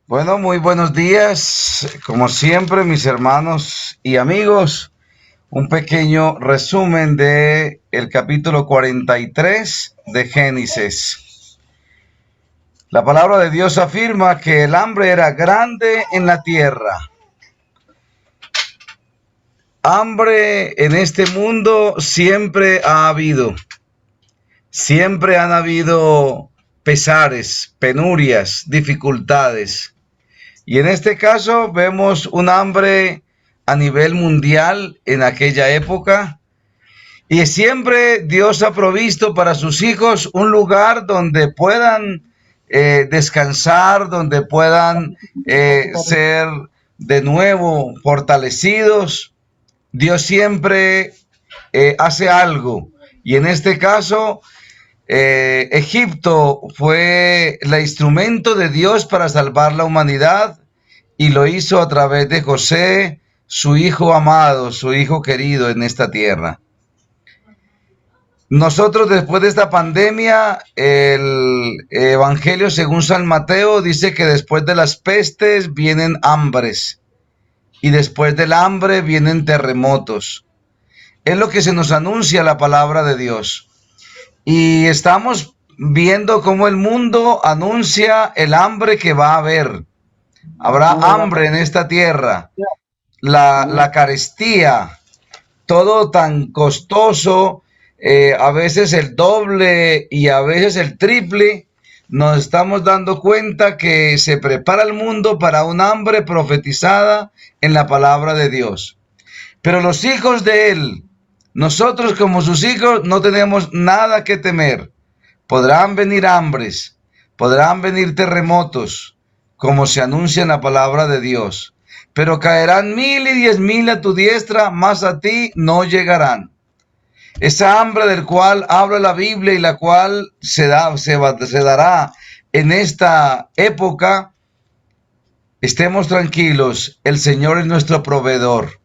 Bueno, muy buenos días. Como siempre, mis hermanos y amigos, un pequeño resumen de el capítulo 43 de Génesis. La palabra de Dios afirma que el hambre era grande en la tierra. Hambre en este mundo siempre ha habido. Siempre han habido pesares, penurias, dificultades. Y en este caso vemos un hambre a nivel mundial en aquella época. Y siempre Dios ha provisto para sus hijos un lugar donde puedan descansar, donde puedan ser de nuevo fortalecidos. Dios siempre hace algo. Y en este caso, Egipto fue el instrumento de Dios para salvar la humanidad y lo hizo a través de José, su hijo amado, su hijo querido en esta tierra. Nosotros después de esta pandemia, el Evangelio según San Mateo dice que después de las pestes vienen hambres y después del hambre vienen terremotos. Es lo que se nos anuncia la palabra de Dios. Y estamos viendo cómo el mundo anuncia el hambre que va a haber. Habrá hambre en esta tierra. La carestía, todo tan costoso, a veces el doble y a veces el triple, nos estamos dando cuenta que se prepara el mundo para un hambre profetizada en la palabra de Dios. Pero los hijos de Él, nosotros como sus hijos, no tenemos nada que temer. Podrán venir hambres, podrán venir terremotos, como se anuncia en la palabra de Dios. Pero caerán 1010 a tu diestra, mas a ti no llegarán. Esa hambre del cual habla la Biblia y la cual se dará en esta época, estemos tranquilos, el Señor es nuestro proveedor.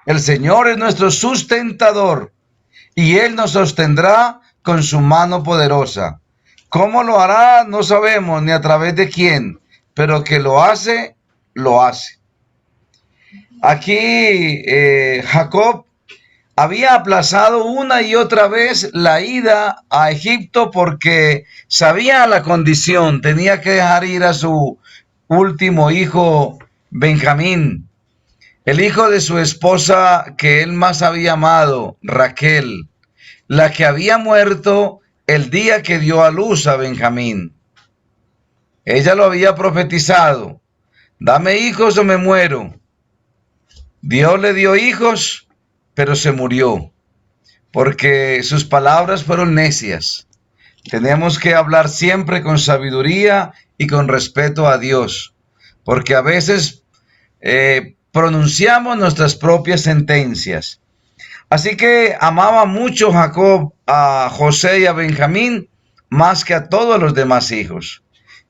El Señor es nuestro sustentador y Él nos sostendrá con su mano poderosa. ¿Cómo lo hará? No sabemos ni a través de quién, pero que lo hace, lo hace. Aquí Jacob había aplazado una y otra vez la ida a Egipto porque sabía la condición, tenía que dejar ir a su último hijo Benjamín, el hijo de su esposa que él más había amado, Raquel, la que había muerto el día que dio a luz a Benjamín. Ella lo había profetizado: dame hijos o me muero. Dios le dio hijos, pero se murió, porque sus palabras fueron necias. Tenemos que hablar siempre con sabiduría y con respeto a Dios, porque a veces pronunciamos nuestras propias sentencias. Así que amaba mucho Jacob a José y a Benjamín más que a todos los demás hijos.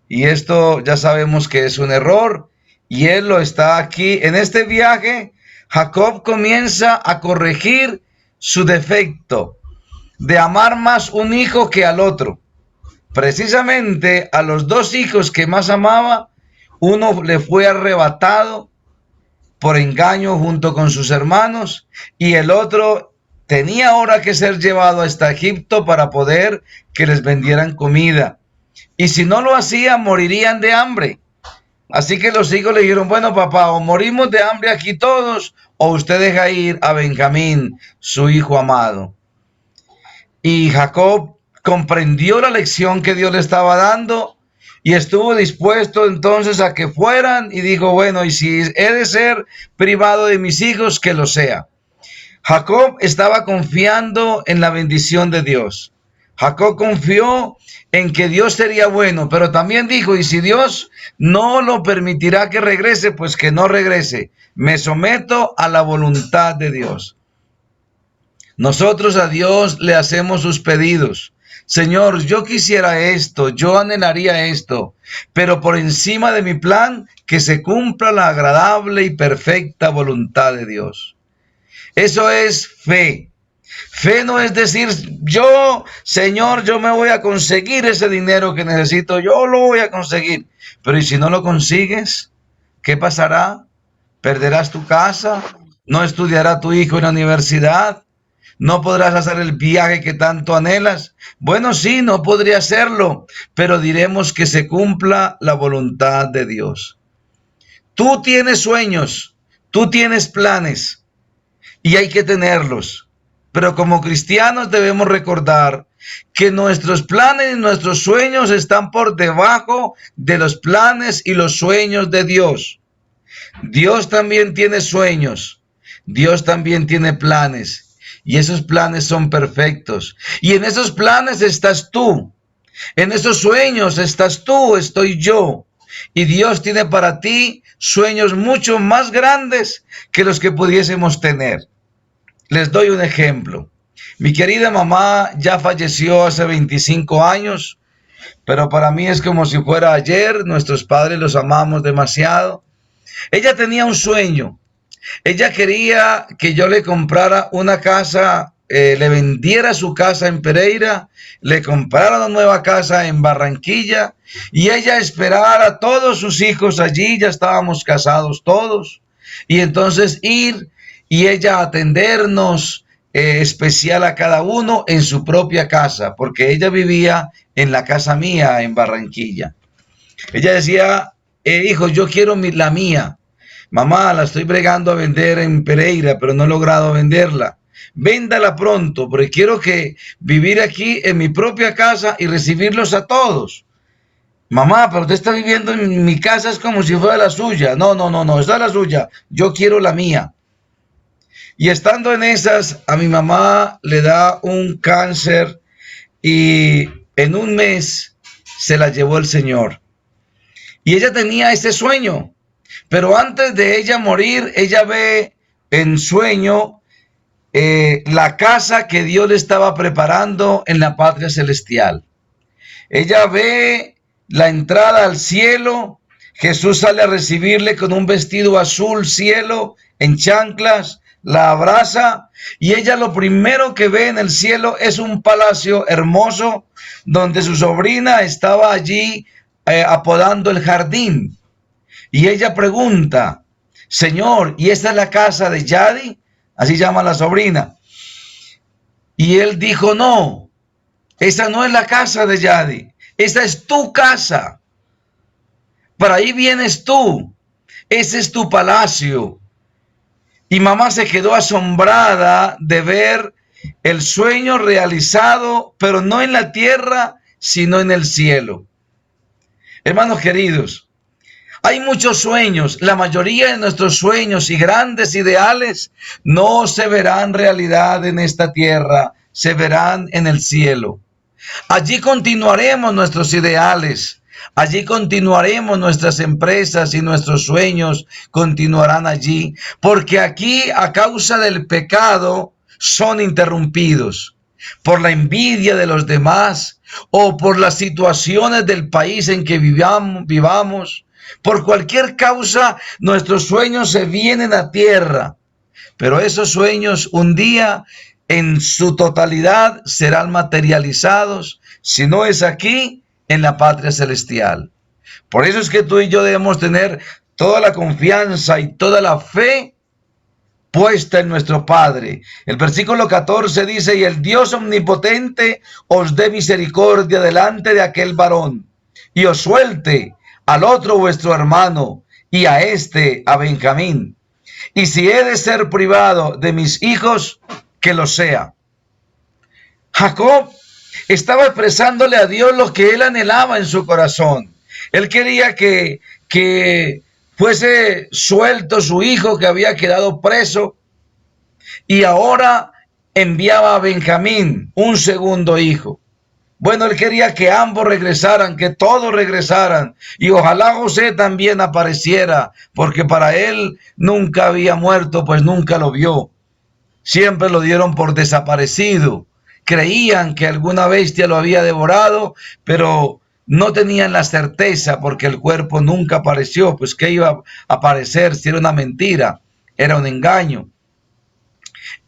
Y esto ya sabemos que es un error y él lo está aquí. En este viaje, Jacob comienza a corregir su defecto de amar más un hijo que al otro. Precisamente a los dos hijos que más amaba, uno le fue arrebatado por engaño junto con sus hermanos y el otro tenía ahora que ser llevado hasta Egipto para poder que les vendieran comida. Y si no lo hacían, morirían de hambre. Así que los hijos le dijeron: bueno, papá, o morimos de hambre aquí todos, o usted deja ir a Benjamín, su hijo amado. Y Jacob comprendió la lección que Dios le estaba dando y estuvo dispuesto entonces a que fueran y dijo: bueno, y si he de ser privado de mis hijos, que lo sea. Jacob estaba confiando en la bendición de Dios. Jacob confió en que Dios sería bueno, pero también dijo: y si Dios no lo permitirá que regrese, pues que no regrese. Me someto a la voluntad de Dios. Nosotros a Dios le hacemos sus pedidos. Señor, yo quisiera esto, yo anhelaría esto, pero por encima de mi plan, que se cumpla la agradable y perfecta voluntad de Dios. Eso es fe. Fe no es decir, yo, Señor, yo me voy a conseguir ese dinero que necesito, yo lo voy a conseguir. Pero ¿y si no lo consigues? ¿Qué pasará? ¿Perderás tu casa? ¿No estudiará tu hijo en la universidad? ¿No podrás hacer el viaje que tanto anhelas? Bueno, sí, no podría hacerlo, pero diremos que se cumpla la voluntad de Dios. Tú tienes sueños, tú tienes planes y hay que tenerlos. Pero como cristianos debemos recordar que nuestros planes y nuestros sueños están por debajo de los planes y los sueños de Dios. Dios también tiene sueños, Dios también tiene planes y esos planes son perfectos. Y en esos planes estás tú, en esos sueños estás tú, estoy yo. Y Dios tiene para ti sueños mucho más grandes que los que pudiésemos tener. Les doy un ejemplo. Mi querida mamá ya falleció hace 25 años, pero para mí es como si fuera ayer. Nuestros padres los amamos demasiado. Ella tenía un sueño. Ella quería que yo le comprara una casa, le vendiera su casa en Pereira, le comprara una nueva casa en Barranquilla y ella esperara a todos sus hijos allí. Ya estábamos casados todos. Y entonces ir y ella atendernos especial a cada uno en su propia casa, porque ella vivía en la casa mía en Barranquilla. Ella decía, hijo, yo quiero la mía. Mamá, la estoy bregando a vender en Pereira, pero no he logrado venderla. Véndala pronto, porque quiero que vivir aquí en mi propia casa y recibirlos a todos. Mamá, pero usted está viviendo en mi casa, es como si fuera la suya. No, no, no, no, esta es la suya. Yo quiero la mía. Y estando en esas, a mi mamá le da un cáncer y en un mes se la llevó el Señor. Y ella tenía ese sueño, pero antes de ella morir, ella ve en sueño la casa que Dios le estaba preparando en la patria celestial. Ella ve la entrada al cielo. Jesús sale a recibirle con un vestido azul cielo, en chanclas, la abraza y ella lo primero que ve en el cielo es un palacio hermoso donde su sobrina estaba allí apodando el jardín. Y ella pregunta, Señor, ¿y esta es la casa de Yadi? Así llama la sobrina. Y él dijo, no, esa no es la casa de Yadi, esa es tu casa. Para ahí vienes tú, ese es tu palacio. Y mamá se quedó asombrada de ver el sueño realizado, pero no en la tierra, sino en el cielo. Hermanos queridos, hay muchos sueños. La mayoría de nuestros sueños y grandes ideales no se verán realidad en esta tierra, se verán en el cielo. Allí continuaremos nuestros ideales. Allí continuaremos nuestras empresas y nuestros sueños continuarán allí, porque aquí a causa del pecado son interrumpidos por la envidia de los demás o por las situaciones del país en que vivamos. Por cualquier causa nuestros sueños se vienen a tierra, pero esos sueños un día en su totalidad serán materializados, si no es aquí, en la patria celestial. Por eso es que tú y yo debemos tener toda la confianza y toda la fe puesta en nuestro Padre. El versículo 14 dice, y el Dios omnipotente os dé misericordia delante de aquel varón, y os suelte al otro vuestro hermano, y a este, a Benjamín. Y si he de ser privado de mis hijos, que lo sea. Jacob estaba expresándole a Dios lo que él anhelaba en su corazón. Él quería que fuese suelto su hijo que había quedado preso y ahora enviaba a Benjamín, un segundo hijo. Bueno, él quería que ambos regresaran, que todos regresaran y ojalá José también apareciera, porque para él nunca había muerto, pues nunca lo vio. Siempre lo dieron por desaparecido. Creían que alguna bestia lo había devorado, pero no tenían la certeza porque el cuerpo nunca apareció. Pues ¿qué iba a aparecer si era una mentira? Era un engaño.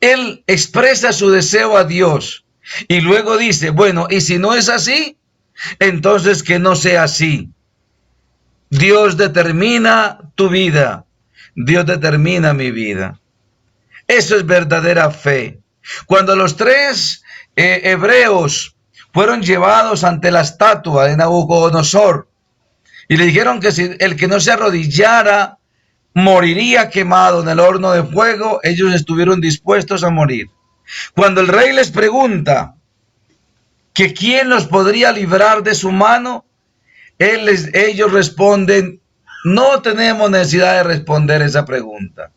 Él expresa su deseo a Dios y luego dice, bueno, y si no es así, entonces que no sea así. Dios determina tu vida, Dios determina mi vida. Eso es verdadera fe. Cuando los tres hebreos fueron llevados ante la estatua de Nabucodonosor y le dijeron que si el que no se arrodillara moriría quemado en el horno de fuego, ellos estuvieron dispuestos a morir. Cuando el rey les pregunta que quién los podría librar de su mano, ellos responden, no tenemos necesidad de responder esa pregunta.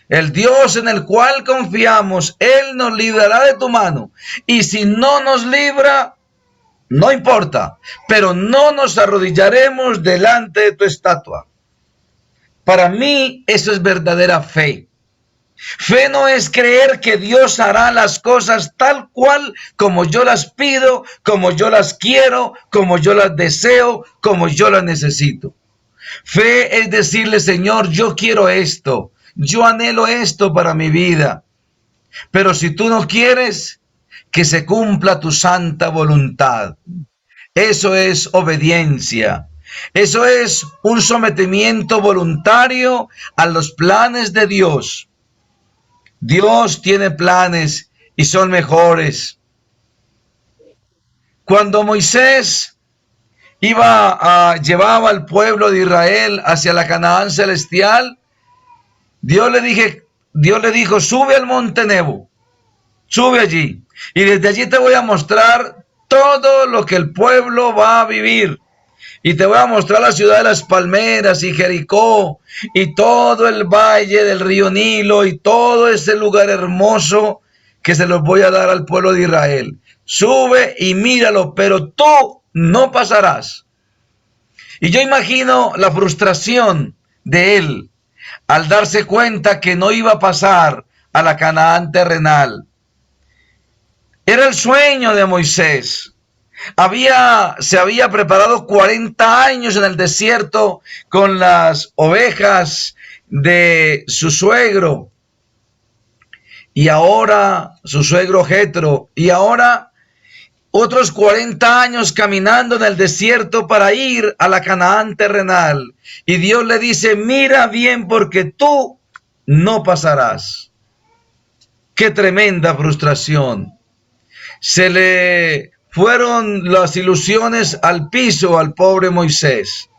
El Dios en el cual confiamos, Él nos librará de tu mano. Y si no nos libra, no importa, pero no nos arrodillaremos delante de tu estatua. Para mí eso es verdadera fe. Fe no es creer que Dios hará las cosas tal cual como yo las pido, como yo las quiero, como yo las deseo, como yo las necesito. Fe es decirle, Señor, yo quiero esto, yo anhelo esto para mi vida. Pero si tú no quieres, que se cumpla tu santa voluntad. Eso es obediencia. Eso es un sometimiento voluntario a los planes de Dios. Dios tiene planes y son mejores. Cuando Moisés llevaba al pueblo de Israel hacia la Canaán celestial, Dios le dijo, sube al monte Nebo, sube allí, y desde allí te voy a mostrar todo lo que el pueblo va a vivir. Y te voy a mostrar la ciudad de las palmeras y Jericó y todo el valle del río Nilo y todo ese lugar hermoso que se los voy a dar al pueblo de Israel. Sube y míralo, pero tú no pasarás. Y yo imagino la frustración de él al darse cuenta que no iba a pasar a la Canaán terrenal. Era el sueño de Moisés. Se había preparado 40 años en el desierto con las ovejas de su suegro. Y ahora, su suegro Jetro, y ahora otros 40 años caminando en el desierto para ir a la Canaán terrenal. Y Dios le dice, mira bien porque tú no pasarás. Qué tremenda frustración. Se le fueron las ilusiones al piso al pobre Moisés.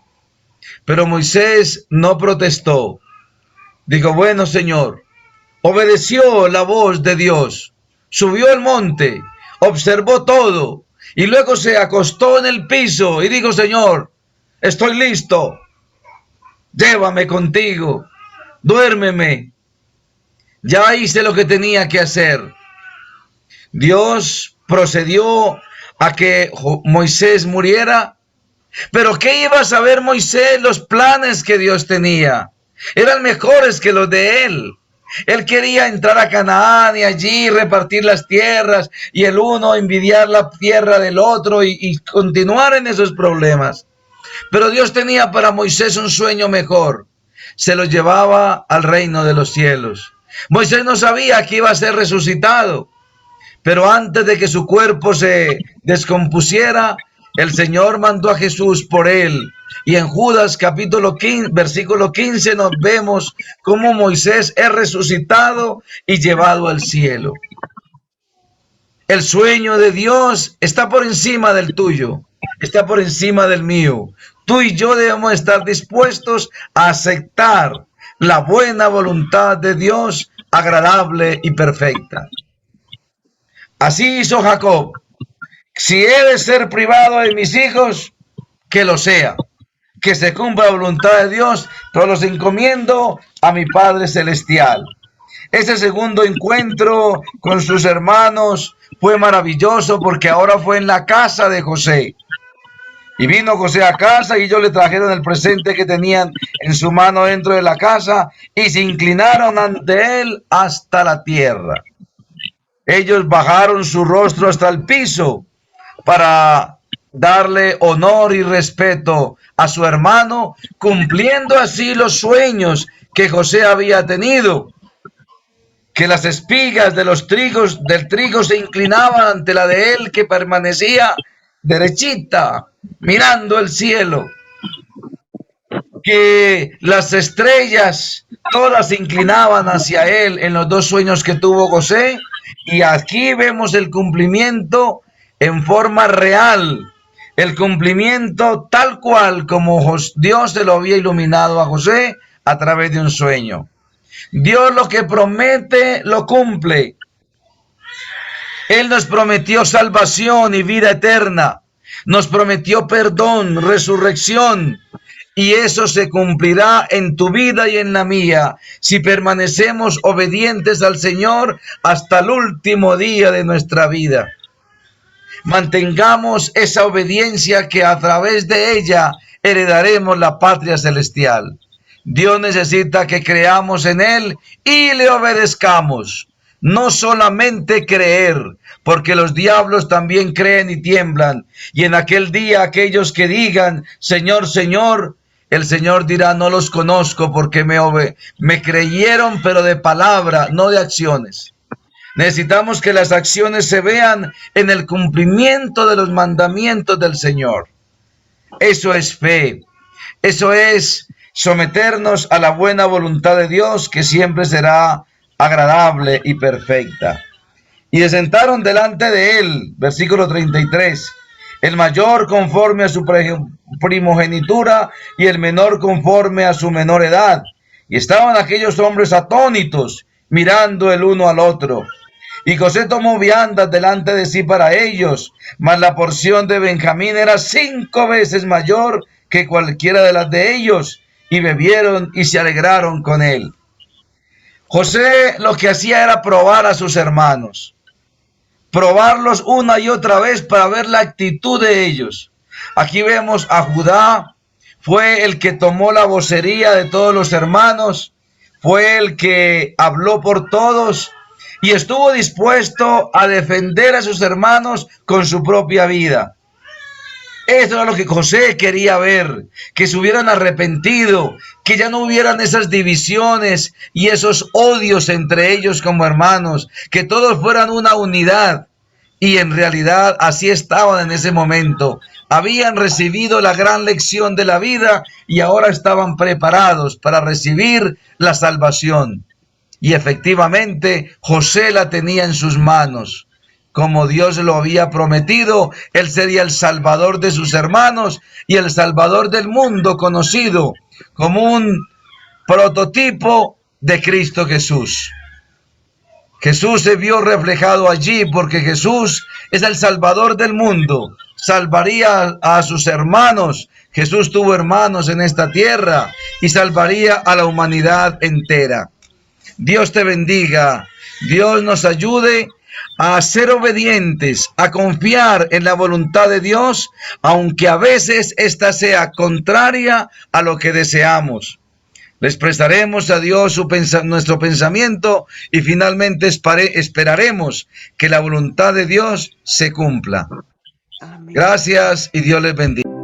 Pero Moisés no protestó. Dijo, bueno, Señor, obedeció la voz de Dios. Subió al monte, observó todo y luego se acostó en el piso y dijo, Señor, estoy listo. Llévame contigo. Duérmeme. Ya hice lo que tenía que hacer. Dios procedió a que Moisés muriera. Pero ¿qué iba a saber Moisés? Los planes que Dios tenía eran mejores que los de él. Él quería entrar a Canaán y allí repartir las tierras y el uno envidiar la tierra del otro y continuar en esos problemas. Pero Dios tenía para Moisés un sueño mejor. Se lo llevaba al reino de los cielos. Moisés no sabía que iba a ser resucitado. Pero antes de que su cuerpo se descompusiera, el Señor mandó a Jesús por él. Y en Judas capítulo 15, versículo 15 nos vemos cómo Moisés es resucitado y llevado al cielo. El sueño de Dios está por encima del tuyo, está por encima del mío. Tú y yo debemos estar dispuestos a aceptar la buena voluntad de Dios, agradable y perfecta. Así hizo Jacob. Si he de ser privado de mis hijos, que lo sea. Que se cumpla la voluntad de Dios, pero los encomiendo a mi Padre Celestial. Ese segundo encuentro con sus hermanos fue maravilloso porque ahora fue en la casa de José. Y vino José a casa y ellos le trajeron el presente que tenían en su mano dentro de la casa y se inclinaron ante él hasta la tierra. Ellos bajaron su rostro hasta el piso para darle honor y respeto a su hermano, cumpliendo así los sueños que José había tenido. que las espigas de del trigo se inclinaban ante la de él, que permanecía derechita, mirando el cielo, que las estrellas todas se inclinaban hacia él en los dos sueños que tuvo José, y aquí vemos el cumplimiento en forma real, el cumplimiento tal cual como Dios se lo había iluminado a José a través de un sueño. Dios lo que promete, lo cumple. Él nos prometió salvación y vida eterna. Nos prometió perdón, resurrección. Y eso se cumplirá en tu vida y en la mía, si permanecemos obedientes al Señor hasta el último día de nuestra vida. Mantengamos esa obediencia, que a través de ella heredaremos la patria celestial. Dios necesita que creamos en Él y le obedezcamos. No solamente creer, porque los diablos también creen y tiemblan. Y en aquel día aquellos que digan, Señor, Señor, el Señor dirá, no los conozco, porque me creyeron, pero de palabra, no de acciones. Necesitamos que las acciones se vean en el cumplimiento de los mandamientos del Señor. Eso es fe. Eso es someternos a la buena voluntad de Dios, que siempre será agradable y perfecta. Y se sentaron delante de él, versículo 33, el mayor conforme a su primogenitura y el menor conforme a su menor edad. Y estaban aquellos hombres atónitos, mirando el uno al otro. Y José tomó viandas delante de sí para ellos, mas la porción de Benjamín era 5 veces mayor que cualquiera de las de ellos, y bebieron y se alegraron con él. José lo que hacía era probar a sus hermanos, probarlos una y otra vez para ver la actitud de ellos. Aquí vemos a Judá, fue el que tomó la vocería de todos los hermanos, fue el que habló por todos y estuvo dispuesto a defender a sus hermanos con su propia vida. Eso era lo que José quería ver, que se hubieran arrepentido, que ya no hubieran esas divisiones y esos odios entre ellos como hermanos, que todos fueran una unidad. Y en realidad así estaban en ese momento. Habían recibido la gran lección de la vida y ahora estaban preparados para recibir la salvación. Y efectivamente José la tenía en sus manos. Como Dios lo había prometido, él sería el salvador de sus hermanos y el salvador del mundo, conocido como un prototipo de Cristo Jesús. Jesús se vio reflejado allí porque Jesús es el salvador del mundo. Salvaría a sus hermanos. Jesús tuvo hermanos en esta tierra y salvaría a la humanidad entera. Dios te bendiga. Dios nos ayude a ser obedientes, a confiar en la voluntad de Dios, aunque a veces ésta sea contraria a lo que deseamos. Le expresaremos a Dios nuestro pensamiento y finalmente esperaremos que la voluntad de Dios se cumpla. Amén. Gracias y Dios les bendiga.